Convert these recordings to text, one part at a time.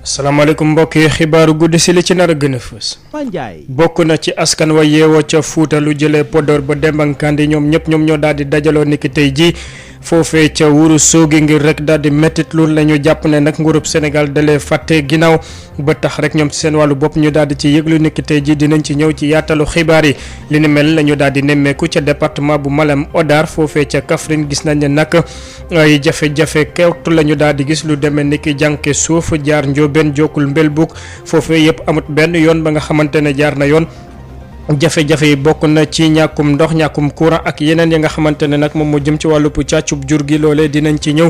salaamaaleykum mbokk yi xibaaru guddi si li ci nar a gën a fës. bokk na ci askan wa yeewoo ca Fuuta lu jëlee Podor ba Dembankandi ñoom ñoo daal di dajaloo niki tey jii foofee ca Wuro Sogi ngir rek daal di méttit lu la ñu jàpp ne nag nguurub Sénégal dalee fàtte ginnaaw ba tax rek ñoom ci seen wàllu bopp ñu daal di ci yëglu niki tey jii dinañ ci ñëw ci yaatalu xibaar yi li ni mel la ñu daal di nemmeeku ca département bu Malem Hodar foofee ca Kaffrine gis nañ ne nag ay jafe-jafe kewtu la ñu daal di gis lu demee niki jànke suuf jaar Njóobeen jokkul Mbelbuk foofee yëpp amut benn yoon ba nga xamante ne jaar na yoon. jafe-jafe yi bokk na ci ñàkkum ndox ñàkkum courant ak yeneen yi nga xamante ne nag moom moo jëm ci wàllub càccub jur gi loolee dinañ ci ñëw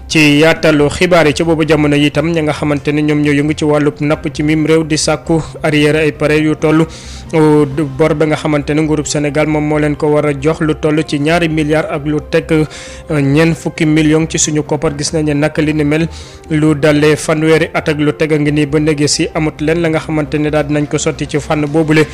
ci yaatalu xibaar yi ci boobu jamono yi itam ña nga xamante ne ñoom ñoo yëngu ci wàllub napp ci mim réew di sàkku arrière ay pare yu toll bor ba nga xamante ne nguurub Sénégal moom moo leen ko war a jox lu toll ci 2 milliards ak lu teg ñeent fukki millions ci suñu koppar gis nañ ne nag li ni mel lu dalee fanweeri at ak lu teg a ngi nii ba léegi si amut leen la nga xamante ne daal dinañ ko sotti ci fànn boobule.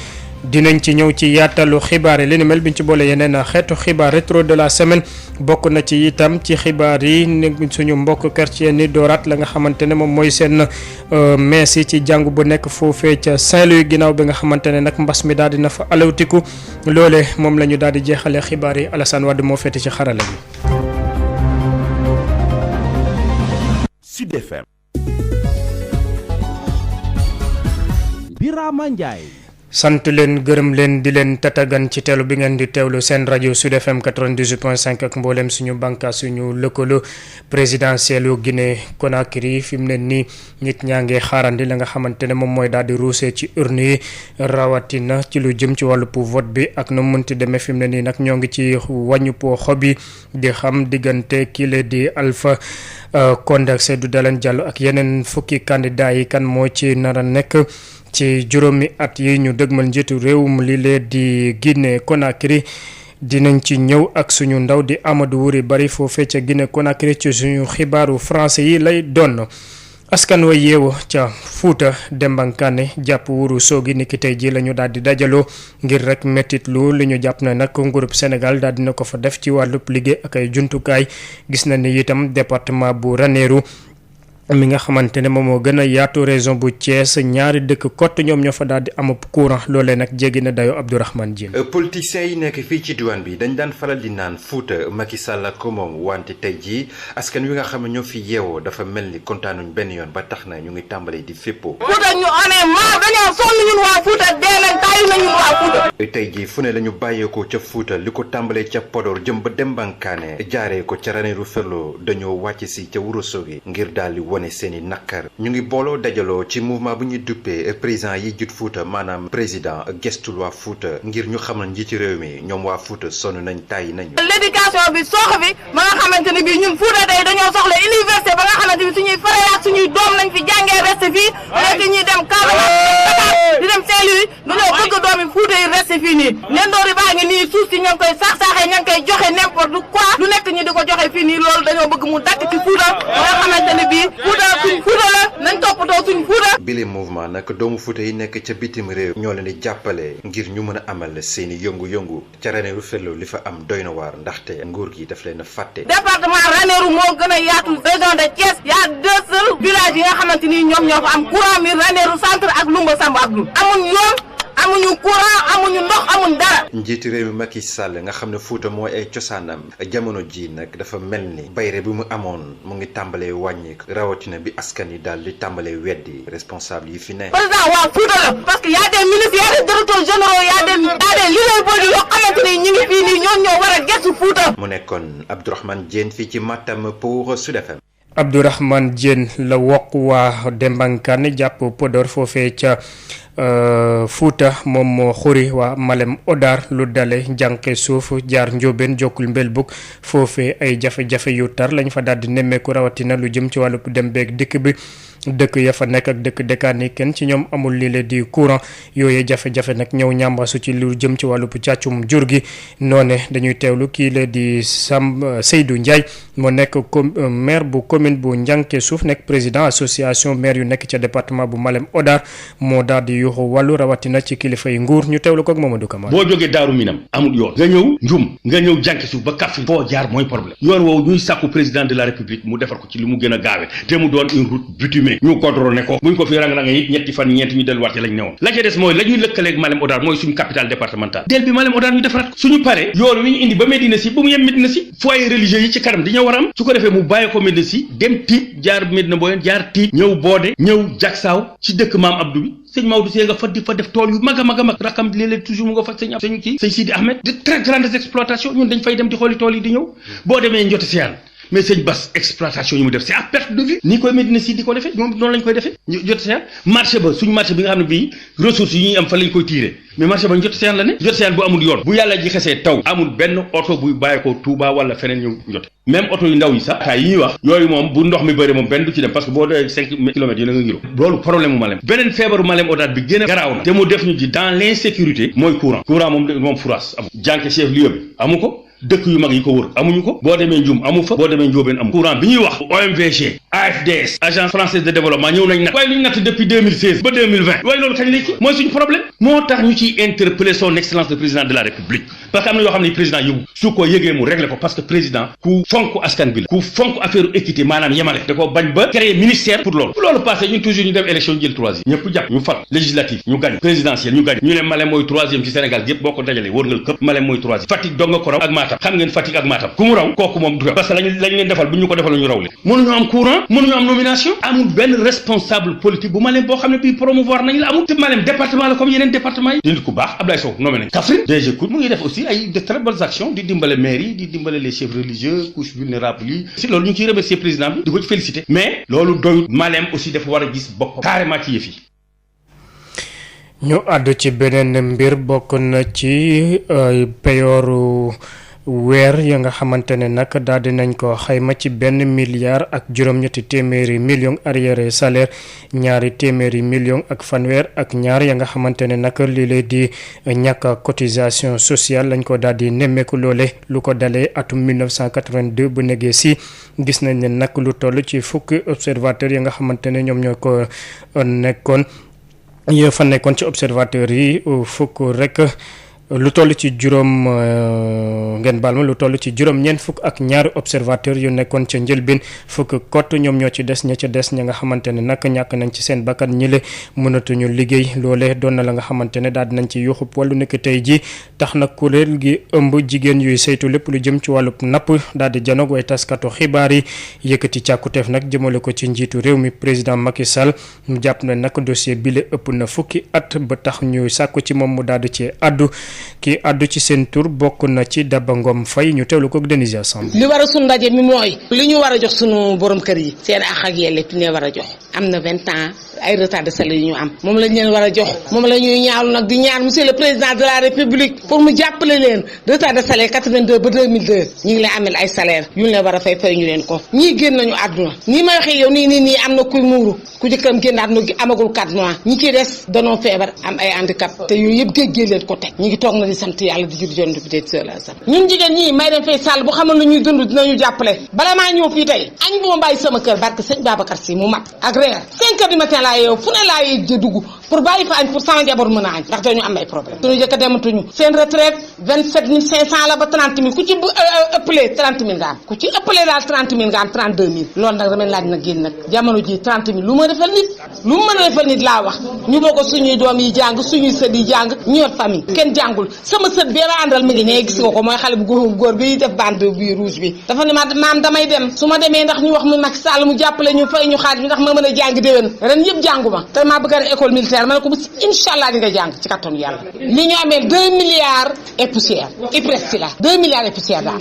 dinañ ci ñëw ci yaatalu xibaar yi li ni mel biñ ci boole yeneen xeetu xibaar rétro de la semaine bokk na ci itam ci xibaar yi suñu mbokk chrétien ni dooraat la nga xamante ne moom mooy seen mees yi ci jàngu bu nekk foofee ca Saint-Louis ginnaaw bi nga xamante ne nag mbas mi daal dina fa alawtiku loole moom la ñu daal di jeexalee xibaar yi Alassane Wade moo féete ci xarala bi. Sud FM. Birama Ndiaye. sant leen gërëm leen di leen tatagan ci teelu bi ngeen di teewlu seen rajo Sud FM 98.5 ak mboolem suñu bànqaas suñu lëkkaloo présidentielle yu Guinée Conakry fi mu ne nii nit ñaa ngi xaarandi la nga xamante ne moom mooy daal di ruusee ci urne yi rawatina ci lu jëm ci wàllu vote bi ak nu mënti demee fi mu ne nii nag ñoo ngi ci wàññu xob yi di xam diggante kile di Alpha Condé ak Seydou Dalein Diallo ak yeneen fukki candidat yi kan moo ci nar a nekk. ci juróomi at yi ñu dëgmal njiitu réewum li lee di Guinée Conakry dinañ ci ñëw ak suñu ndaw di Amadou Wuri Bari foofee ca Guinée Conakry ci suñu xibaaru français yi lay doon askan wa yeewu ca Fuuta Dembankane jàpp Wuro Sogi niki tey ji la ñu daal di dajaloo ngir rek mettit lu li ñu jàpp na nag nguurub Sénégal daal dina ko fa def ci wàllub liggéey ak ay jumtukaay gis na ni itam département bu Ranérou mi nga xamante ne moom moo gën a yaatu région bu Thiès ñaari dëkk kott ñoom ñoo fa daal di am courant loolee nag jéggi na dayo Abdourahmane Diène. politiciens yi nekk fii ci diwaan bi dañ daan faral di naan Fuuta Macky Sall ko moom wante tey jii askan wi nga xam ne ñoo fi yeewoo dafa mel ni kontaanuñ benn yoon ba tax na ñu ngi tàmbalee di féppoo. Fuuta ñu amee maar dañoo sonn ñun waa Fuuta dee nañ tàyyi nañu waa Fuuta. tey jii fu ne la ñu bàyyeekoo ca Fuuta li ko tàmbalee ca Podor jëm ba Dembankane jaaree ko ca Ranérou Ferlo dañoo wàcc si ca Wuro Sogi ngir daal di wane seeni nakar ñu ngi booloo dajaloo ci mouvement bu ñuy duppee président yi jut Fuuta maanaam président gestul waa Fuuta ngir ñu xamal njiiti réew mi ñoom waa Fuuta sonn nañ tàyyi nañu. l'éducation bi soox bi ba nga xamante ne bii ñun Fuuta tey dañoo soxla université ba nga xamante ni suñuy frère ak suñuy doom lañ fi jàngee reste fii nekk ñuy dem Casamance di dem Saint-Louis dañoo bëgg doomi Fuuta yi reste fii nii nendoori baa ngi nii suuf si ña ngi koy sax-saaxee ña ngi koy joxe n'importe quoi lu nekk ñi di ko joxe fii nii loolu dañoo bëgg mu dakk ci Fuuta ba nga xamante ne bii Fuuta la nañ toppatoo suñ Fuuta. bile mouvement nag doomu Fuuta yi nekk ca bitim réew ñoo leen di jàppale ngir ñu mën a amal seeni yëngu-yëngu ca Ranérou Ferlo li fa am doy na waar ndaxte nguur gi daf leen a fàtte. département Ranérou moo gën a yaatu région de Thiès y a 2 seuls villages yi nga xamante ni ñoom ñoo fa am courant mi Ranérou centre ak Lumba Samba Abdou amuñ yoon amuñu courant amuñu ndox amuñ dara. njiiti réew mi Macky Sall nga xam ne Fuuta mooy ay cosaanam jamono ji nag dafa mel ni bayre bi mu amoon mu ngi tàmbalee wàññi rawatina bi askan yi daal di tàmbalee weddi responsable yi fi ne. président waa Fuuta la parce que y a des ministres y a des directeurs généraux y a des leaders politiques yoo xamante ni ñu ngi fii nii ñoo war a gëstu Fuuta. mu nekkoon Abdourahmane Diène fii ci Matam pour Sud FM. Abdourahmane Diène la wokk waa Dembankane jàpp Podor foofee ca Fuuta moom moo xuri waa Malem Hodar lu dale jànqe suuf jaar Njóobeen jokkul Mbelbuk foofee ay jafe-jafe yu tar lañ fa daal di nemmeeku rawatina lu jëm ci wàllu dem beeg dikk bi dëkk ya fa nekk ak dëkk dëkkaan yi kenn ci ñoom amul lii la di courant yooyu jafe-jafe nag ñëw ñàmbasu ci lu jëm ci wàllu càccum jur gi noone dañuy teewlu kii la di Seydou Ndiaye moo nekk maire bu commune bu Ndianké Suuf nekk président association maire yu nekk ca département bu Malem Hodar moo daal di yuuxu wàllu rawatina ci kilifa yi nguur ñu teewlu ko ak Mamadou Camara. boo jógee Daaru Minam amul yoon nga ñëw Njum nga ñëw Ndianké Suuf ba Kaffrine foo jaar mooy problème yoon woowu ñuy sàkku président de la république mu defar ko ci li mu gën a gaawe te mu doon une route bitumée ñu contrôlé ko buñ ko fi rang-rang it ñetti fan ñeenti ñu delluwaat ci lañ newoon la ca des mooy la ñuy lëkkaleeg Malem Hodar mooy suñu capitale départementale del bi Malem Hodar ñu defaraat ko suñu paree yoon wi ñu indi ba Médina Sy ba mu yem Médina Sy foyer religieux yi ci kanam dañoo war a am su ko defee mu bàyyi ko Médina Sy dem Tiib jaar Médina Boyeen jaar Tiib ñëw Boode ñëw Jaksaaw ci dëkk Maam Abdou bi sëñ Maodo Sy nga fa di fa def tool yu mag a mag a mag rakam léeg-léeg toujours mu nga fa sëñ Sidi Ahmed de très grandes exploitations ñun dañ fay dem di xooli tool yi di ñëw boo demee Njote Siyaan mais sëñ Bass exploitation yi mu def c'est à perte de vue ni koy Médina Sy di ko defee moom noonu lañ koy defee Njote Siyaan marché ba suñu marché bi nga xam ne bii ressources yi ñuy am fa lañ koy tirer mais marché ba Njote Siyaan la ne Njote Siyaan bu amul yoon bu yàlla ji xesee taw amul benn oto buy bàyyi ko Touba wala feneen ñëw Njote même oto yu ndaw yi sax taay yi ñuy wax yooyu moom bu ndox mi bëri moom benn du ci dem parce que boo dee 5 kilomètres yi na nga ngiro loolu problème mu Malem beneen feebaru Malem Hodar bi gën a garaaw na te mu def ñu ci dans l'insécurité mooy courant moom fourage amu Ndianké chef lieu bi amu ko dëkk yu mag yi ko wër amuñu ko boo demee Ndioum amu fa boo demee Ndiobène amu courant bi ñuy wax OMVG AFDS agence française de développement ñëw nañ nag waaye lu ñu natt depuis 2016 ba 2020 waaye loolu kañ lay ci mooy suñu problème moo tax ñu ciy interpeller son excellence le président de la république parce que am na yoo xam ne président yëgu su ko yëgee mu régler ko parce que président ku fonk askan bi la ku fonk affaire équité maanaam yemale da ko bañ ba créer ministère pour loolu passé ñun toujours ñu dem élection ñu jël troisième ñëpp jàpp ñu fal législative ñu gañ présidentielle ñu gañ ñu ne Malem mooy troisième ci Sénégal yëpp boo ko dajalee wërngal këpp Malem mooy troisième Fatick dong nga ko raw ak Matam xam ngeen Fatick ak Matam ku mu raw kooku moom du parce que lañ leen defal bu ñu ko defal ñu raw leen mënuñu am courant mënuñu am nomination amul benn responsable politique bu Malem boo xam ne bii promouvoir nañ la amul te Malem département la comme yeneen département yi di nit ku baax Abdoulaye Sow nommé nañ Kaffrine DG Cour mu ngi def aussi ay de très bonnes actions di dimbale maire yi di dimbale les chefs religieux couches vulnérables yi si loolu ñu ngi ciy remercier président bi di ko ci féliciter mais loolu doyul Malem aussi dafa war a gis bopp carrément ci yëf yi. ñu àddu ci beneen mbir bokk na ci peyooru weer ya nga xamante ne nag daal di nañ ko xayma ci 1 milliard ak juróom-ñetti téeméeri millions arriéré salaire ñaari téeméeri millions ak fanweer ak ñaar ya nga xamante ne nag lii lay di ñàkk cotisation sociale lañ ko daal di nemmeeku loole lu ko dalee atum 1982 bu negee si gis nañ ne nag lu toll ci fukki observateurs ya nga xamante ne ñoom ñoo ko nekkoon yoo fa nekkoon ci observateurs yi fukk rek. lu toll ci juróom ngeen baal ma lu toll ci juróom-ñeent fukk ak ñaari observateur yu nekkoon ca njëlbeen fukk kott ñoom ñoo ci des ña ca des ña nga xamante ne nag ñàkk nañ ci seen bakkan ñile mënatuñu liggéey loole doon na la nga xamante ne daal dinañ ci yuuxub wàllu nekk tey ji tax nag kuréel gi ëmb jigéen yuy saytu lépp lu jëm ci wàllu napp daal di janoog way taskatu xibaar yi yëkkati càkkuteef nag jëmale ko ci njiitu réew mi président Macky Sall mu jàpp ne nag dossier bile ëpp na fukki at ba tax ñu sàkku ci moom mu daal di ci addu ki addu ci seen tur bokk na ci Daba Ngom Faye ñu teewlu ko ak Denisia Samb. li war a sunu ndaje mi mooy li ñu war a jox sunu borom kër yi seen àq ak yelleef ne war a jox am na 20 ans ay retard de salaire yu ñu am moom lañ leen war a jox moom la ñuy ñaawlu nag di ñaan monsieur le président de la république pour mu jàppale leen retard de salaire 82 ba 2002 ñu ngi leen amel ay salaire yu ñu leen war a fay ñu leen ko ñii génn nañu àdduna nii may waxee yow nii am na kuy muuru ku jëkkëram génn àdduna amagul 4 mois ñi ciy des danoo feebar am ay handicap te yooyu yëpp géej leen ko teg ñu ngi toog na di sant yàlla di jur jon bi peut-être la sax ñun jigéen ñii may dem fay sàll bu xamoon na ñuy dund dinañu jàppale bala maa ñëw fii tey añ bu ma bàyyi sama kër barke sëñ Babacar Si mu mat ak reer 5 heures du matin laa yeew fu ne laa yee dugg pour bàyyi fa añ pour sama njaboot mën a añ ndax dañu am ay problème suñu jëkk dematuñu seen retraite 27 500 la ba 30 000 ku ci ëppalee 30 000 nga am ku ci ëppalee daal 30 000 nga am 32 000 loolu nag damay laaj nag génn nag jamono ji 30 000 lu ma defal nit lu mu mën a defal nit laa wax ñu bokk suñuy doom yi jàng suñuy sët yi jàng ñu yor famille kenn jàngul sama sët bee ma àndal mi ngi ne gis nga ko mooy xale bu góor bi def bande bi rouge bi dafa ne ma maam damay dem su ma demee ndax ñu wax mu Macky Sall mu jàppale ñu fay ñu xaalis bi ndax ma mën a jàng déwén ren yëpp jànguma te maa bëgg a def école militaire ma ne ko incha allah di nga jàng ci kattanu yàlla li ñu amee 2 milliards et poussière IPRES la 2 milliards et poussière daal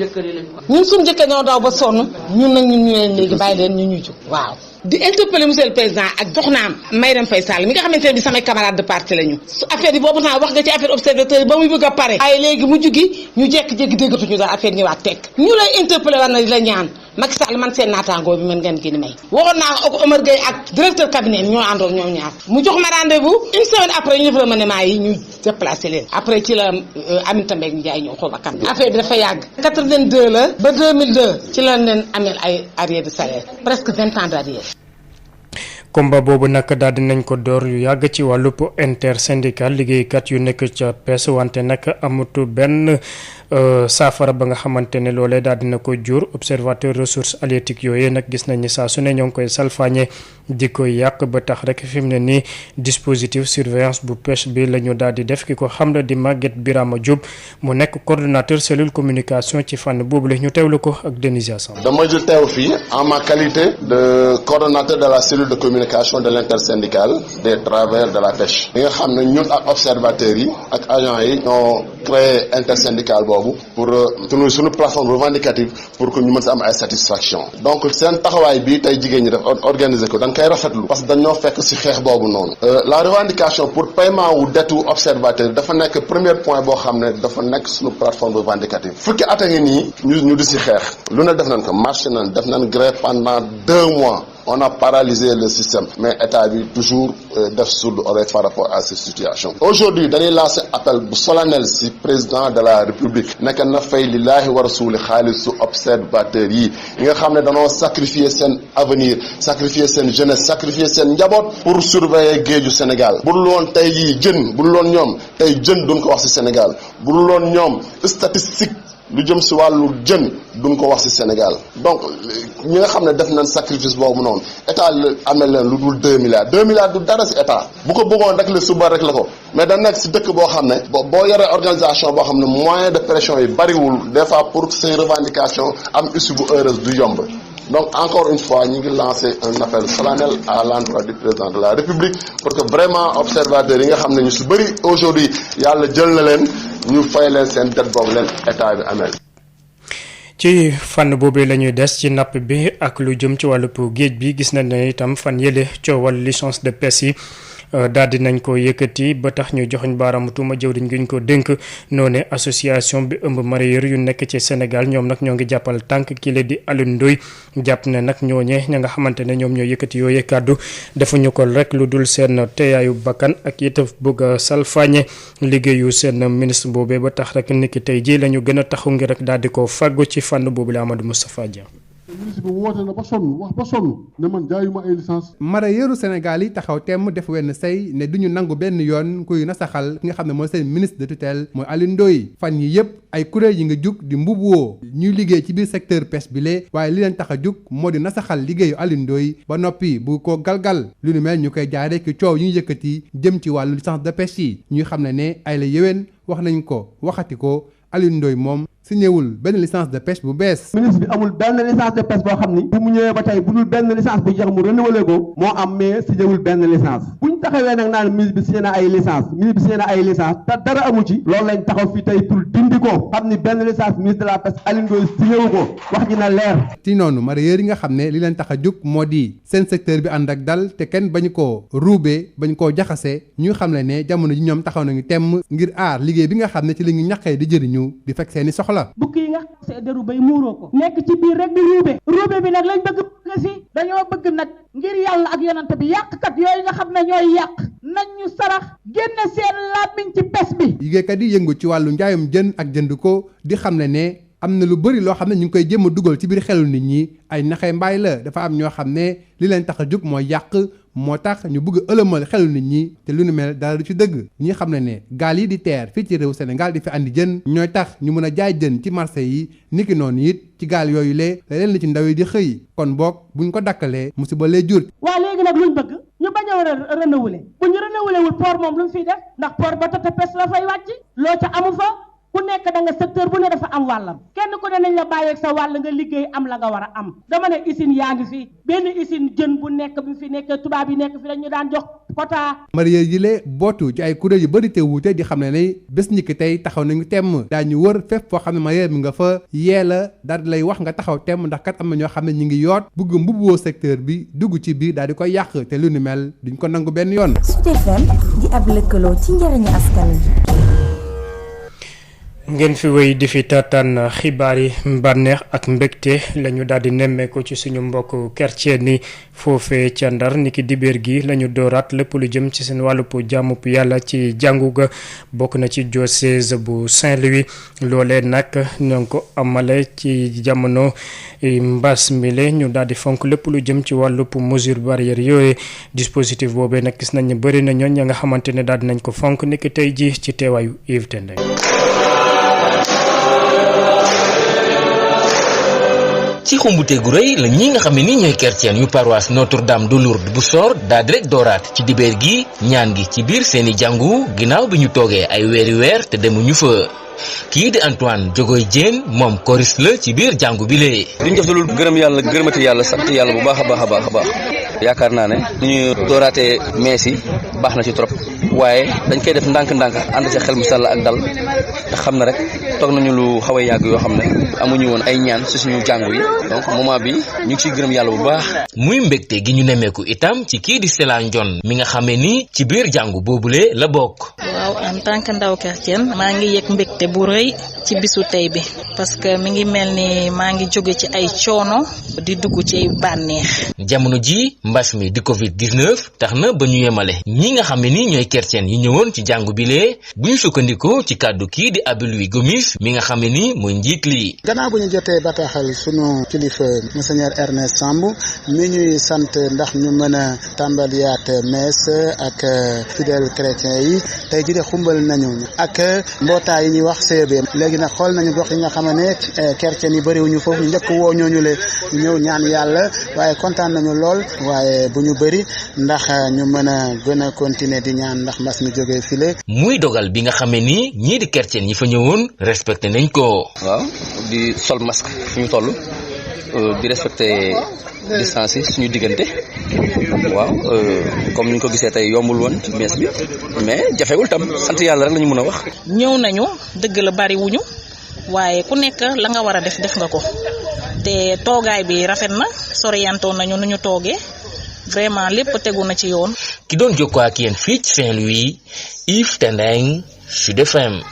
ñun suñu jëkkee ñoo daw ba sonn ñun nag ñun ñu leen léegi bàyyi leen ñu jóg waaw di interpeller monsieur le président ak doxnaam Maïdem Faye Sall mi nga xamante ne bi samay camarades de parti lañu su affaire yi boobu temps wax nga ci affaire observateur yi ba muy bëgg a pare ay léegi mu jugi ñu jekki-jékki déggatuñu daal affaire ñëwaat tekk ñu lay interpeller war na di la ñaan Macky Sall man seen naataangoo bi man ngeen gi ni may waxoon naa ak Omar Gueye ak directeur cabinet ñoo àndoon ñoom ñaar mu jox ma rendez-vous une semaine après ñu def remaniement yi ñu déplacé leen après ci la Aminata Mbengue Ndiaye ñëw xaw ma kan affaire bi dafa yàgg 82 la ba 2002 ci la leen ameel ay arrière de salaire presque 20 ans d'arrière. combat boobu nag daal di nañ ko door yu yàgg ci wàllub intersyndical liggéeykat yu nekk ca PES wante nag amatu benn saafara ba nga xamante ne loolee daal dina ko jur observateur ressources halieutiques yooyu nag gis nañ ni saa su ne ñoo ngi koy salfaañe di koy yàq ba tax rek fi mu ne nii dispositif surveillance bu pêche bi la ñu daal di def ki ko xam la di Maguette Birama Diop mu nekk coordonnateur cellule communication ci fànn boobu la ñu teewlu ko ak Denisia Samb. dama ju teew fii en ma qualité de coordonnateur de la cellule de communication de l'intersyndicale des travailleurs de la pêche. li nga xam ne ñun ak observateurs yi ak agents yi ñoo créé intersyndical boobu pour suñu plateforme revendicative pour que ñu mën si am ay satisfaction donc seen taxawaay bi tey jigéen ñi def organiser ko dañ koy rafetlu parce que dañoo fekk si xeex boobu noonu la revendication pour paiement wu dettu observateur dafa nekk premier point boo xam ne dafa nekk suñu plateforme revendicative fukki at a ngi nii ñu di si xeex lu ne def nañ ko marché nañ def nañ grève pendant 2 mois on a paralysé le système mais état bi toujours def sourde oreille par rapport à cette situation aujourd'hui dañuy lancer appel bu solennel si président de la république nekk na fay lillaahi wa rasuuli xaalisu observateurs yi nga xam ne dañoo sacrifier seen avenir sacrifier seen jeunesse sacrifier seen njaboot pour surveiller géeju Sénégal bu dul woon tey jii jën bu dul woon ñoom tey jën duñ ko wax si Sénégal bu dul woon ñoom statistique lu jëm si wàllu jën duñ ko wax ci Sénégal donc ñi nga xam ne def nañ sacrifice boobu noonu état amee leen lu dul 2 milliards 2 milliards du dara ci état bu ko bëggoon rek la suba rek la ko mais da nekk ci dëkk boo xam ne boo yoree organisation boo xam ne moyen de pression yi bariwul des fois pour ces revendications am issue bu heureuse du yomb donc encore une fois ñu ngi lancé un appel solennel à l'endroit du président de la République pour que vraiment observateurs yi nga xam ne ñu ci bari aujourd'hui yàlla jël na leen ñu fay leen seen dette boobu leen état bi amee. ci fànn boobu la ñuy des ci napp bi ak lu jëm ci wàllu géej bi gis nañ ne itam fan yële coowal licence de pêche yi daal di nañ ko yëkkati ba tax ñu joxuñ baaraamu tuuma jëwriñ gi ñu ko dénk noone association bi ëmb mareyeur yu nekk ci Sénégal ñoom nag ñoo ngi jàppal tànk ki la di Alioune Ndoye jàpp ne nag ñooñee ña nga xamante ne ñoom ñoo yëkkati yooyu kàddu defuñu ko rek lu dul seen teeyaayu bakkan ak it bëgg a salfaañe liggéeyu seen ministre boobee ba tax rek niki tey jii la ñu gën a taxu ngi rek daal di ko fàggu ci fànn boobu la Amadou Moustapha Dia. ministre bi woote na ba sonn wax ba sonn ne man jaayuma ay licence mareyeurs Sénégal yi taxaw temm def wenn say ne duñu nangu benn yoon kuy nasaxal ki nga xam ne mooy seen ministre de tutelle mooy Alioune Ndoye fan yi yëpp ay kuréel yi nga jug di mbubboo ñuy liggéey ci biir secteur pêche bi lee waaye li leen tax a jug moo di nasaxal liggéeyu Alioune Ndoye ba noppi bu ko galgal lu nu mel ñu koy jaare ki coow yi ñu yëkkati jëm ci wàllu licence de pêche yi ñuy xam ne ay la yéwén wax nañ ko waxati ko Alioune Ndoye moom signéwul benn licence de pêche bu bees. ministre bi amul benn licence de pêche boo xam ni bu mu ñëwee ba tey bu dul benn licence bu jeex mu renouvelé ko moo am mais signéwul benn licence bu ñu taxawee nag naan ministre bi signé na ay licence te dara amu ci loolu lañ taxaw fii tey pour dindi ko xam ni benn licence ministre de la pêche Alioune Ndoye signéwu ko wax ji na leer. ci noonu mareyeurs yi nga xam ne li leen tax a jóg moo di seen secteur bi ànd ak dal te kenn bañu koo ruubee bañ koo jaxase ñu xam ne jamono ji ñoom taxaw nañu temm ngir aar liggéey bi nga xam ne ci li ñu ñaqee di jëriñu di fekk seeni soxla. bukki yi nga xam ne deru bay muuroo ko nekk ci biir rek di ruube bi nag lañ bëgg si dañoo bëgg nag ngir yàlla ak yonante bi yàqkat yooyu nga xam ne ñooy yàq nañ ñu sarax génn seen làmmiñ ci pes bi. liggéeykat yi yëngu ci wàllu njaayum jën ak jënd ko di xam ne am na lu bëri loo xam ne ñu ngi koy jéem a dugal ci biir xelu nit ñi ay naxee mbaay la dafa am ñoo xam ne li leen tax a jóg mooy yàq moo tax ñu bëgg a ëlëmal xelu nit ñi te lu nu mel dara du ci dëgg ñi xam ne gaal yi di teer fii ci réew Sénégal di fi andi jën ñooy tax ñu mën a jaay jën ci marché yi niki noonu it ci gaal yooyu lee la leen li ci ndaw yi di xëy kon boog buñ ko dakkalee musiba lay jur. waa léegi nag luñ bëgg ñu bañ a renouveler bu ñu renouveler wul port moom lu mu fiy def ndax port ba tata pes la fay wàcc loo ca amu fa ku nekk da nga secteur bu ne dafa am wàllam kenn ku ne nañ la bàyyeeg sa wàll nga liggéey am la nga war a am dama ne usine yaa ngi fi benn usine jën bu nekk bi fi nekk tubaab yi nekk fi dañu daan jox quota. mareyeurs yi lee bootu ci ay kuréel yu bëri te wuute di xam ne bés ñi ki tey taxaw nañu temm daañu wër fépp foo xam ne mareyeur mi nga fa yee la daal di lay wax nga taxaw temm ndax kat am na ñoo xam ne ñu ngi yoot bugg mbubboo secteur bi dugg ci biir daal di koy yàq te lu ni mel duñ ko nangu benn yoon. Sud FM di ab lëkkaloo ci njëriñu askan wi. ngeen fi wéy di fi taataan xibaar yi bànneex ak mbégte la ñu daal di nemmeeku ci suñu mbokk chrétien ni foofee ca Ndar niki dibéer gi la ñu dooraat lépp lu jëm ci seen wàllub jàmmub yàlla ci jàngu ga bokk na ci diocèse bu Saint-Louis loolee nag ñoo ngi ko amale ci jamono mbas mile ñu daal di fonk lépp lu jëm ci wàllub mesure barrière yooyu dispositif boobee nag gis nañ ne bëri na ñooñ ña nga xamante ne daal di nañ ko fonk niki tey ji ci teewaayu Yves Tendeng. ci xumbute gu rëy la ñi nga xam ne ni ñooy chrétien yu paroisse Notre-Dame de Lourdes bu Sor daa di rek dooraat ci dibeer gi ñaan gi ci biir seeni jàngu ginnaaw bi ñu toogee ay weeri weer te demuñu fa kii di Antoine Jogoy Dieng moom choriste la ci biir jàngu bi lee duñ def lu gërëm yàlla gërëmati yàlla sant yàlla bu baax a baax a baax a baax yaakaar naa ne ni ñu dooraatee mees yi baax na ci trop waaye dañ koy def ndànk-ndànk ànd ci xel mu sell ak dal te xam na rek toog nañu lu xaw a yàgg yoo xam ne amuñu woon ay ñaan ci suñu jàngu yi donc moment bi ñu ngi ciy gërëm yàlla bu baax. muy mbégte gi ñu nemmeeku itam ci kii di Sela Ndion mi nga xamee ni ci biir jàngu boobule la bokk. waaw en tant que ndaw chrétien maa ngi yëg mbégte bu rëy ci bisu tey bi parce que mi ngi mel ni maa ngi jóge ci ay coono di dugg ci bànneex. jamono ji mbas mi di Covid-19 tax na ba ñu yemale ñi nga xam ne ni ñooy chrétien yi ñëwoon ci jàngu bi lee bu ñu sukkandikoo ci kàddu kii di Abbé Louis Gomis mi nga xam ne ni mooy njiit lii. gannaaw bu ñu jotee bataaxal sunu kilifa monseigneur Ernest Samb mi ñuy sant ndax ñu mën a tàmbaliyaat messe ak fidèles chrétiens yi tey jii de xumbal nañu ak mbootaay yi ñuy wax CEB léegi nag xool nañu gox yi nga xam ne chrétiens yi bëriwuñu foofu ñu njëkk woo ñooñu le ñëw ñaan yàlla waaye kontaan nañu lool waaye bu ñu bëri ndax ñu mën a gën a continuer di ñaan ndax mbas mi jógee file. muy dogal bi nga xamee ni ñii di chrétien yi fa ñëwoon respecté nañ ko. waaw di sol masque fu ñu toll di respecté distance yi suñu diggante waaw comme ni ñu ko gisee tey yombul woon ci mees bi mais jafewul tam sant yàlla rek la ñu mën a wax. ñëw nañu dëgg la bari wuñu waaye ku nekk la nga war a def nga ko te toogaay bi rafet na soriyantoo nañu nu ñu toogee vraiment lépp tegu na ci yoon. ki doon jokkoo ak yéen fii ci Saint-Louis Yves Tendeng Sud FM.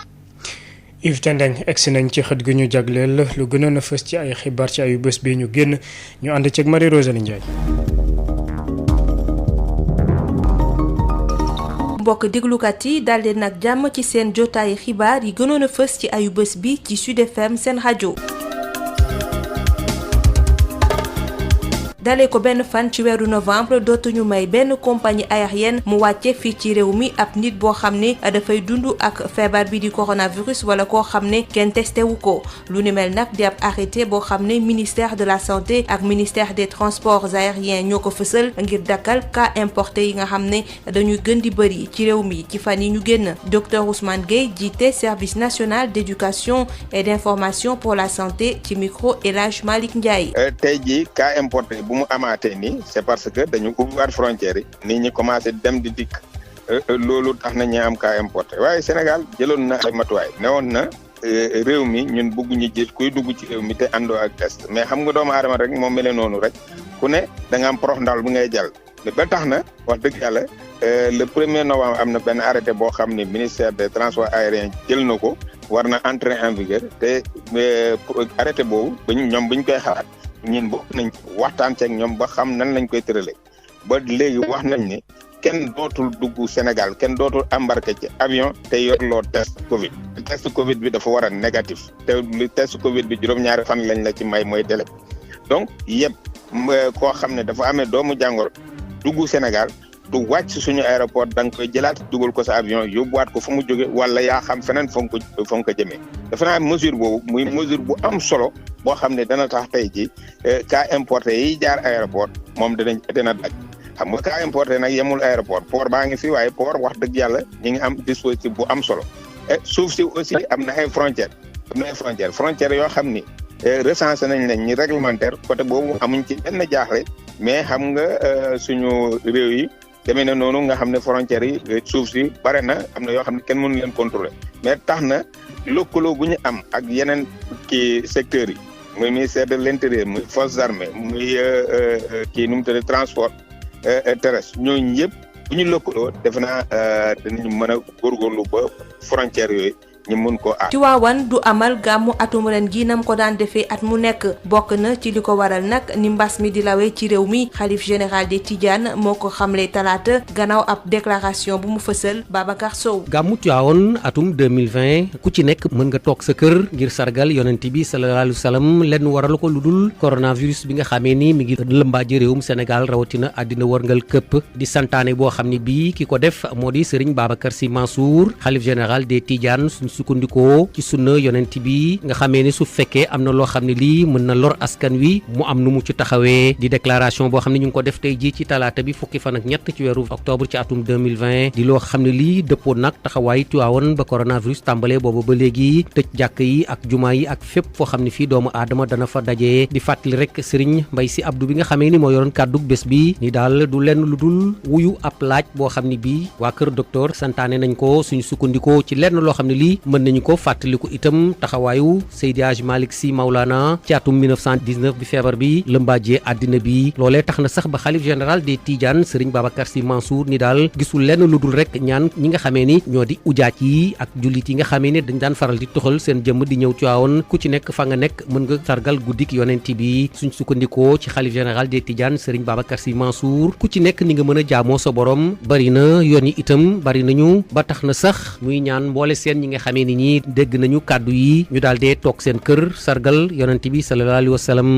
Yves Tendeng egsi nañ ci xët gi ñu jagleel lu gënoon a fës ci ay xibaar ci ayu bés bi ñu génn ñu ànd ceeg Marie Rosalie Ndiaye. mbokk déglukat yi daldi nag jàmm ci seen jotaayu xibaar yi gënoon a fës ci ayu bés bi ci Sud FM seen rajo. dalee ko benn fan ci weeru novembre dootuñu may benn compagnie aérienne mu wàcce fii ci réew mi ab nit boo xam ne dafay dund ak feebar bi di coronavirus wala koo xam ne kenn testé wu ko lu ni mel nag di ab arrêté boo xam ne ministère de la santé ak ministère des transports aériens ñoo ko fësal ngir dakkal cas importé yi nga xam ne dañuy gën di bëri ci réew mi ci fan yi ñu génn docteur Ousmane Gueye jiite service national d'éducation et d'information pour la santé ci micro El Hadj Malick Ndiaye. tey jii cas importé bu mu amaatee nii c'est parce que dañu ubbiwaat frontières yi nit ñi commencé dem di dikk loolu tax na ñu am cas importé waaye Sénégal jëloon na ay matuwaay newoon na réew mi ñun bëgguñu gis kuy dugg ci réew mi te àndoo ak test mais xam nga doomu aadama rek moom mel noonu rek ku ne da nga am prox ndawal bu ngay jàll ba tax na wax dëgg yàlla le 1er novembre am na benn arrêté boo xam ne ministère des transports aériens jël na ko war na entrer en vigueur te arrêté boobu ñoom buñ koy xalaat ñun bokk nañ waxtaan ceeg ñoom ba xam nan lañ koy tëralee ba léegi wax nañ ne kenn dootul dugg Sénégal kenn dootul embarqué ci avion te yorloo test Covid test Covid bi dafa war a négatif te lu test Covid bi juróom-ñaari fan lañ la ci may mooy délai donc yëpp koo xam ne dafa amee doomu jàngoro dugg Sénégal du wàcc suñu aéroport da nga koy jëlaat dugal ko sa avion yóbbuwaat ko fu mu jóge wala yaa xam feneen fa nga ko jëmee dafa naa mesure boobu muy mesure bu am solo boo xam ne dana tax tey ji cas importé yi jaar aéroport moom dina daj xam nga cas importé nag yemul aéroport port baa ngi fi waaye port wax dëgg yàlla ñi ngi am dispositif bu am solo suuf si aussi am na ay frontières yoo xam ni recensé nañ leen ñi réglementaire côté boobu amuñ ci benn jaaxle mais xam nga suñu réew yi demee na noonu nga xam ne frontières yi suuf si bare na am na yoo xam ne kenn mënu leen contrôler mais tax na lëkkaloo bu ñu am ak yeneen kii secteurs yi muy ministère de l'intérieur muy forces armées muy kii nu mu tuddee transport terrestre ñooñu yëpp bu ñu lëkkaloo defe naa dinañu mën a góorgóorlu ba frontières yooyu ñu mun koo aar. Tiwaawan du amal gàmmu atum ren gi nam ko daan defee at mu nekk bokk na ci li ko waral nag ni mbas mi di lawee ci réew mi xalif général des Tidianes moo ko xamle talaata gannaaw ab déclaration bu mu fësal Babacar Sow. gàmmu Tiwaawan atum 2020 ku ci nekk mën nga toog sa kër ngir sargal yonent bi sallallahu alayhi wa sallam lenn waral ko lu dul coronavirus bi nga xamee ni mi ngi lëmbaaji réewum Sénégal rawatina àddina wërngal këpp di santaane boo xam ne bii ki ko def moo di Serigne Babacar Sy Mansour xalif général des Tidianes suñ sukkandikoo ci sunna yonent bi nga xamee ni su fekkee am na loo xam ne lii mën na lor askan wi mu am nu mu ci taxawee di déclaration boo xam ne ñu ngi ko def tey jii ci talaata bi fukki fan ak ñett ci weeru octobre ci atum 2020 di loo xam ne lii dëppoo nag taxawaay Tiwaawan ba coronavirus tàmbalee boobu ba léegi tëj jàkk yi ak jumaa yi ak fépp foo xam ne fii doomu aadama dana fa dajee di fàttali rek Serigne Mbaye Sy Abdou bi nga xamee ni moo yoroon kàddug bés bi ni daal du lenn lu dul wuyu ab laaj boo xam ne bii waa kër docteur santaane nañ ko suñu sukkandikoo ci lenn loo xam ne lii mën nañu ko fàttaliku itam taxawaayu Seydi Hadji Malick Sy Maulana ci atum 1919 bi feebar bi lëmbaajee àddina bi loolee tax na sax ba xalif général des Tidianes Serigne Babacar Sy Mansour ni daal gisul lenn lu dul rek ñaan ñi nga xamee ni ñoo di ujaaj yi ak jullit yi nga xamee ni dañ daan faral di toxal seen jëmm di ñëw Tiwaawan ku ci nekk fa nga nekk mën nga sargal guddik yonent bi suñ sukkandikoo ci xalif général des Tidianes Serigne Babacar Sy Mansour ku ci nekk ni nga mën a jaamoo sa borom bari na yoon yi itam bari nañu ba tax na sax muy ñaan mboole seen ñi nga xamee ni ñi dégg nañu kàddu yi ñu daal dee toog seen kër sargal yonent bi sallallahu alayhi wa sallam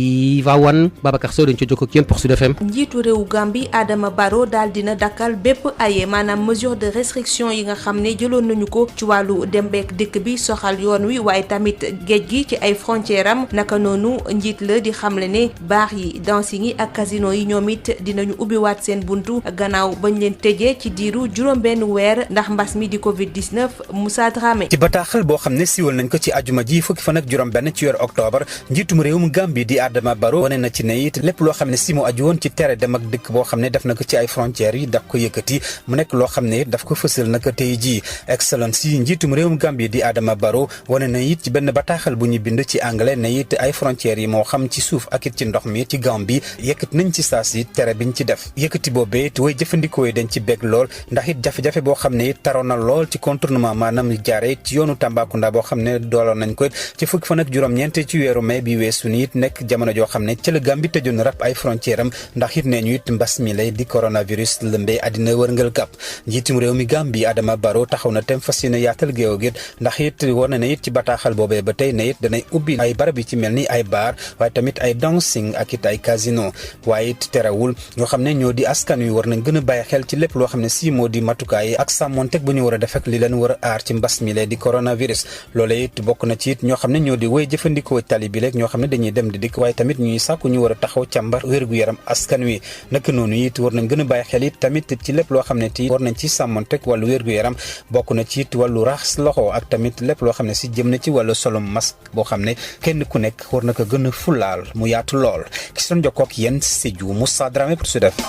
Tiwaawan Babacar Sow dañ ca jokk ak yéen pour Sud FM. njiitu réew Gambie Adama Barrow daal dina dakkal bépp aye maanaam mesure de restriction yi nga xam ne jëloon nañu ko ci wàllu dem beek dëkk bi soxal yoon wi waaye tamit géej gi ci ay frontière am naka noonu njiit la di xamle ne baax yi dancing yi ak casino yi ñoom it dinañu ubbiwaat seen buntu gannaaw bañ leen tëjee ci diiru juróom-benn weer ndax mbas mi di Covid-19 Moussa Dramé. ci bataaxal boo xam ne siiwal nañ ko ci ajuma ji fukki fan ak juróom-benn ci weeru octobre njiitum réewum Gambie di Adama Barrow wane na ci ne it lépp loo xam ne si mu aju woon ci tere dem ak dëkk boo xam ne def na ko ci ay frontières yi daf ko yëkkati mu nekk loo xam ne daf ko fësal naka tey jii excellence yi njiitum réewum Gambie di Adama Barrow wane na it ci benn bataaxal bu ñu bind ci anglais ne it ay frontières yi moo xam ci suuf ak it ci ndox mi ci Gambie yëkkati nañ ci saa si tere biñ ci def yëkkati boobee it way jëfandikoo yi dañ ci bég lool ndax it jafe-jafe boo xam ne it taroon na lool ci contournement maanaam jaare ci yoonu Tambacounda boo xam ne dooloon nañ ko ci fukki fan ak juróom-ñeent ci weeru mai bi weesu ni it nekk jamono joo xam ne ci la Gambie tëjoon rap ay frontière am ndax it nee ñu it mbas mi lay di coronavirus lëmbee àddina wërngal kap njiitum réew mi Gambie Adama Barrow taxaw na tem fas yéene yaatal géew gi ndax it war na ne it ci bataaxal boobee ba tey ne it danay ubbi ay barab yi ci mel ni ay bar waaye tamit ay dancing ak it ay casino waaye it terewul ñoo xam ne ñoo di askan wi war nañ gën a bàyyi xel ci lépp loo xam ne si moo di matukaay ak sàmmonteg bu ñu war a def ak li leen war a aar ci mbas mi lay di coronavirus loolee it bokk na ci it ñoo xam ne ñoo di woy jëfandikoo tali bi rek ñoo xam ne dañuy dem di dikk waaye tamit ñuy sàkku ñu war a taxaw càmbar wér-gu-yaram askan wi naka noonu it war nañ gën a bàyyi xel it tamit ci lépp loo xam ne ti war nañ ci sàmmonteg wàllu wér-gu-yaram bokk na ci it wàllu raxas loxo ak tamit lépp loo xam ne si jëm na ci wàllu solum masque boo xam ne kenn ku nekk war na ko gën a fulaal mu yaatu lool ki doon jokkoo ak yéen Sédhiou Moussa Dramé pour Sud FM.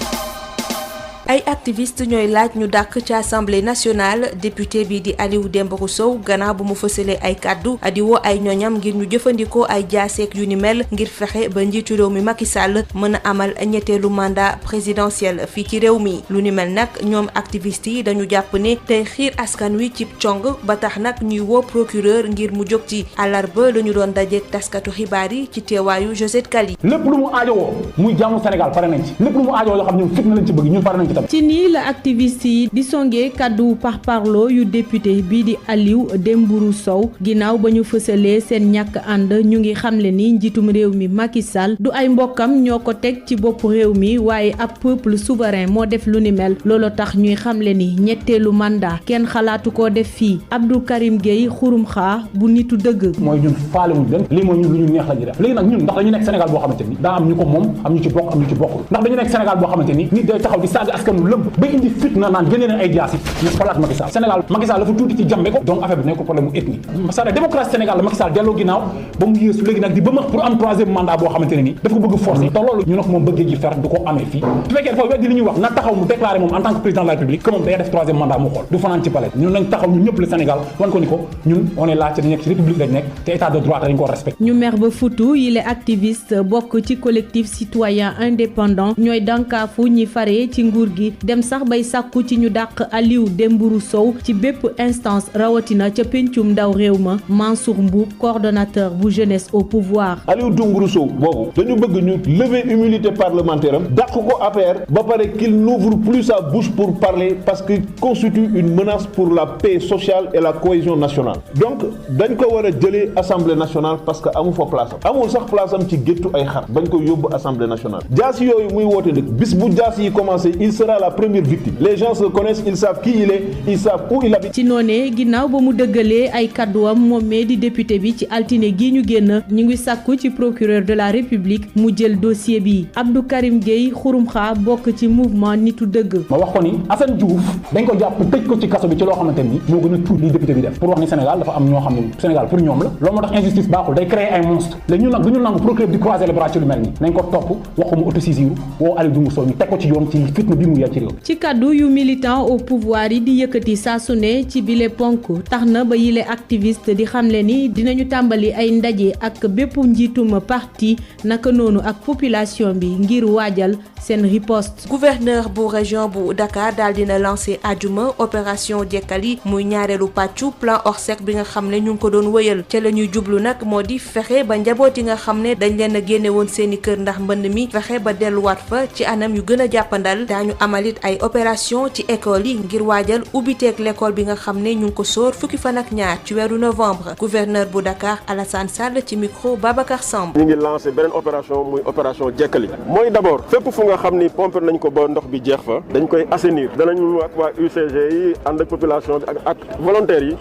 ay activiste ñooy laaj ñu dàkk ci assemblée nationale député bi di Aliou Dembourou Sow gannaaw bu mu fësalee ay kàddu di woo ay ñoñam ngir ñu jëfandikoo ay jaaseek yu ni mel ngir fexe ba njiitu réew mi Macky Sall mën a amal ñetteelu mandat présidentiel fii ci réew mi lu ni mel nag ñoom activiste yi dañu jàpp ne tey xiir askan wi ci cong ba tax nag ñuy woo procureur ngir mu jóg ci àllarba la ñu doon dajeek taskatu xibaar yi ci teewaayu Josette Kali. lépp lu mu aajowoo muy jàmmu Sénégal pare nañ ci lépp lu mu aajowoo yoo xam ñun fitna lañ ci bëgg ñun pare nañ ci. ci nii la activiste yi di songee kàddu parparloo yu député bii di Aliou Dembourou Sow ginnaaw ba ñu fësalee seen ñàkk ànd ñu ngi xamle ni njiitum réew mi Macky Sall du ay mbokkam ñoo ko teg ci bopp réew mi waaye ab peuple souverain moo def lu ni mel loolu tax ñuy xamle ni ñetteelu mandat kenn xalaatu koo def fii Abdou Karim Gueye xurum xaa bu nitu dëgg. mooy ñun faale wuñ leen lii mooy ñun lu ñu neex la ñuy def léegi nag ñun ndax dañu nekk Sénégal boo xamante ni daa am ñu ko moom am ñu ci bokk am ñu ci bokkul ndax dañu nekk Sénégal boo xamante ni nit day taxaw di saaga askanu lëmb ba indi fitna naan génne leen ay jaasi ñu xalaat Macky Sall Sénégal Macky Sall dafa tuuti ci jàmbe ko donc affaire bi nekk ko problème mu ethnie parce que démocratie Sénégal la Macky Sall delloo ginnaaw ba mu yéesu léegi nag di ba max pour am troisième mandat boo xamante ne nii dafa ko bëgg forcer te loolu ñu ne ko moom bëggee ji fer du ko amee fii su fekkee dafa weddi li ñuy wax na taxaw mu déclaré moom en tant que président de la République que moom day def troisième mandat mu xool du fanaan ci palais ñun nañ taxaw ñun ñëpp le Sénégal wan ko ni ko ñun on est là ci nekk ci république lañ nekk te état de droit dañ ko respecté. ñu mer ba futu yi les activistes bokk ci collectif citoyen indépendant ñooy dankaafu ñi faree ci nguur gi dem sax bay sàkku ci ñu dàq Aliou Dembourou Sow ci bépp instance rawatina ca pencum ndaw réew ma. Mansour Mboup coordonnateur bu jeunesse au pouvoir. Aliou Dembourou Sow boobu dañu bëgg ñu lever immunité parlementaire am dàq ko APR ba pare qu'il n'ouvre plus sa bouche pour parler parce qu'il constitue une menace pour la paix sociale et la cohésion nationale. Donc dañ ko war a jëlee assemblée nationale parce que amu fa place am amul sax place am ci géttu ay xar bañ ko yóbbu assemblée nationale. jaas yooyu muy woote nag bis bu jaas yi commencé il sera la première victime. Les gens se connaissent, ils savent qui il est, ils savent où il habite. ci noonee ginnaaw ba mu dëggalee ay kàdduwam moom mee di député bi ci altine gi ñu génn ñu ngi sàkku ci procureur de la république mu jël dossier bi. Abdou Karim Gueye xurum xaa bokk ci mouvement nitu dëgg. ma wax ko ni Assane Diouf dañ ko jàpp tëj ko ci kaso bi ci loo xamante ni moo gën a tuut li député bi def pour wax ni Sénégal dafa am ñoo xam ne Sénégal pour ñoom la loolu moo tax injustice baaxul day créer ay monstre léegi ñun nag du ñu nangu procureur di croiser les bras ci lu mel nii nañ ko topp wax ko mu autosaisir woo Aliou Dembourou Sow ñu teg ko ci yoon ci fitna bi mu yàgg ci réew. ci kaddu yu militant au pouvoir yi di yëkkati saa su ne ci bile ponk tax na ba yile activiste di xamle ni dinañu tàmbali ay ndaje ak bépp njiitum parti naka noonu ak population bi ngir waajal seen riposte. gouverneur bu région bu Dakar daal dina lancé àjjuma opération jekkali muy ñaareelu pàccu plan Orsec bi nga xam ne ñu ngi ko doon wëyal ca la ñuy jublu nag moo di fexe ba njaboot yi nga xam ne dañ leen a génne woon seeni kër ndax mbënd mi fexe ba delluwaat fa ci anam yu gën a jàppandal daañu amalit ay opération ci école yi ngir waajal ubbiteeg l'école bi nga xam ne ñu ngi ko sóor fukki fan ak ñaar ci weeru novembre gouverneur bu Dakar Alassane Sall ci micro Babacar Samb. ñu ngi lancé beneen opération muy opération jekkali mooy d'abord fépp fu nga xam ni pompe nañ ko ba ndox bi jeex fa dañ koy assainir danañu ak waa UCG yi ànd ak population bi ak volontaires yi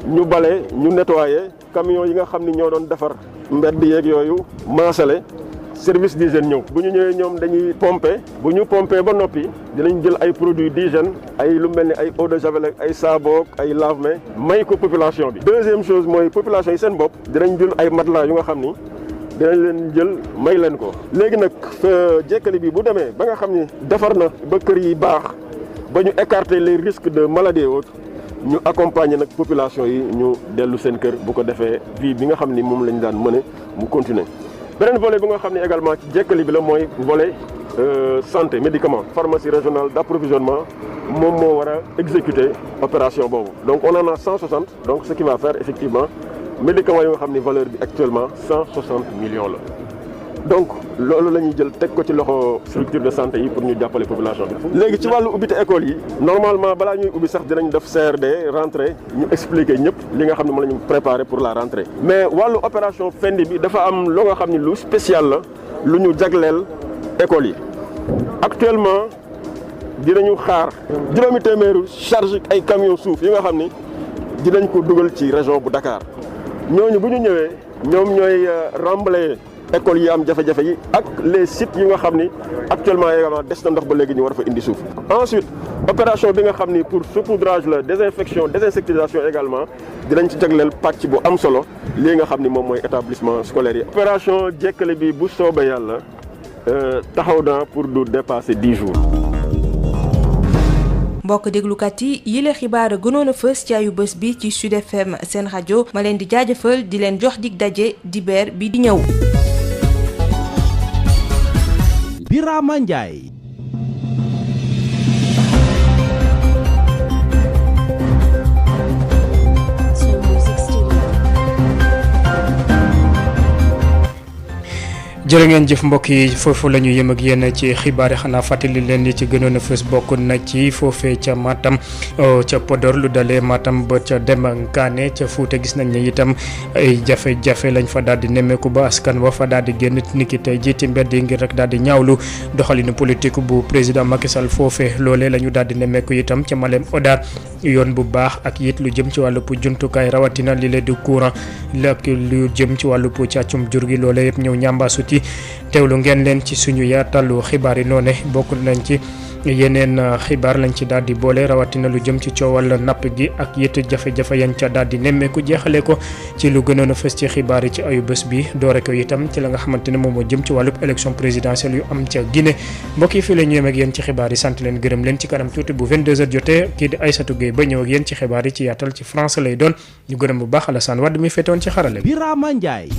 ñu bale ñu nettoyer camion yi nga xam ni ñoo doon defar mbedd yeeg yooyu maasale service d'hygiène ñëw bu ñu ñëwee ñoom dañuy pomper bu ñu pomper ba noppi dinañ jël ay produits d'hygiène ay lu mel ni ay eau de javel ak ay saaboog ay lave-mains may ko population bi. deuxième chose mooy population yi seen bopp dinañ jël ay matelas yu nga xam ni dinañ leen jël may leen ko. léegi nag jekkali bi bu demee ba nga xam ni defar na ba kër yi baax ba ñu écarter les risques de maladie et autres ñu accompagner nag population yi ñu dellu seen kër bu ko defee vie bi nga xam ni moom lañ daan mëne mu continuer. beneen volet bi nga xam ne également ci jekkali bi la mooy volet santé médicament pharmacie régionale d'approvisionnement moom moo war a exécuter opération boobu donc on en a 160 donc ce qui va faire effectivement médicaments yi nga xam ne valeur bi actuellement 160 millions la donc loolu la ñuy jël teg ko ci loxo structure de santé yi pour ñu jàppale population bi. léegi ci wàllu ubbite école yi normalement balaa ñuy ubbi sax dinañ def CRD rentrée ñu expliquer ñëpp li nga xam ne moom la ñu préparer pour la rentrée. mais wàllu opération fendi bi dafa am loo nga xam ne lu spécial la lu ñu jagleel école yi actuellement dinañu xaar juróomi téeméeru charge ay camion suuf yi nga xam ni dinañ ko dugal ci région bu Dakar ñooñu bu ñu ñëwee ñoom ñooy remblayer écoles yi am jafe-jafe yi ak les sites yi nga xam ni actuellement également des na ndox ba léegi ñu war fa indi suuf. ensuite opération bi nga xam ni pour saupoudrage la désinfection désinsectisation également dinañ ci jagleel pàcc bu am solo lii nga xam ni moom mooy établissement scolaire yi. opération jekkale bi bu soobee yàlla taxaw na pour du dépasser 10 jours. mbokk déglukat yi yile xibaar gënoon a fës ci ayu bés bi ci Sud FM seen rajo ma leen di jaajëfal di leen jox dig daje dibeer bi di ñëw. Birama Ndiaye. jërë ngeen jëf mbokk yi foofu la ñu yem ak yéen ci xibaar yi xanaa fàttali leen ni ci gënoon a fës bokk na ci foofee ca Matam ca Podor lu dalee Matam ba ca Dembankaane ca Fuuta gis nañ ne itam ay jafe-jafe lañ fa daal di nemmeeku ba askan wa fa daal di génn niki tey jii ci mbedd yi ngir rek daal di ñaawlu doxalinu politique bu président Macky Sall foofee loolee la ñu daal di nemmeeku itam ca Malem Hodar yoon bu baax ak it lu jëm ci wàllu jumtukaay rawatina li leen di courant ak lu jëm ci wàllu càccum jur gi loolee yëpp ñëw ñàmbaasuti teewlu ngeen leen ci suñu yaatalu xibaar yi noone bokk nañ ci yeneen xibaar lañ ci daal di boole rawatina lu jëm ci coowal napp gi ak yët jafe-jafe yañ ca daal di nemmeeku jeexale ko ci lu gënoon a fës ci xibaar yi ci ayu bés bi doore ko itam ci la nga xamante ne moom moo jëm ci wàllub élection présidentielle yu am ca Guinée mbokk yi fii la ñu yem ak yéen ci xibaar yi sant leen gërëm leen ci kanam tuuti bu 22h jotee kii di Aïssatou Gueye ba ñëw ak yéen ci xibaar yi ci yaatal ci français lay doon ñu gërëm bu baax Alassane Wade mi féetoon ci xarale bi. Birama Ndiaye.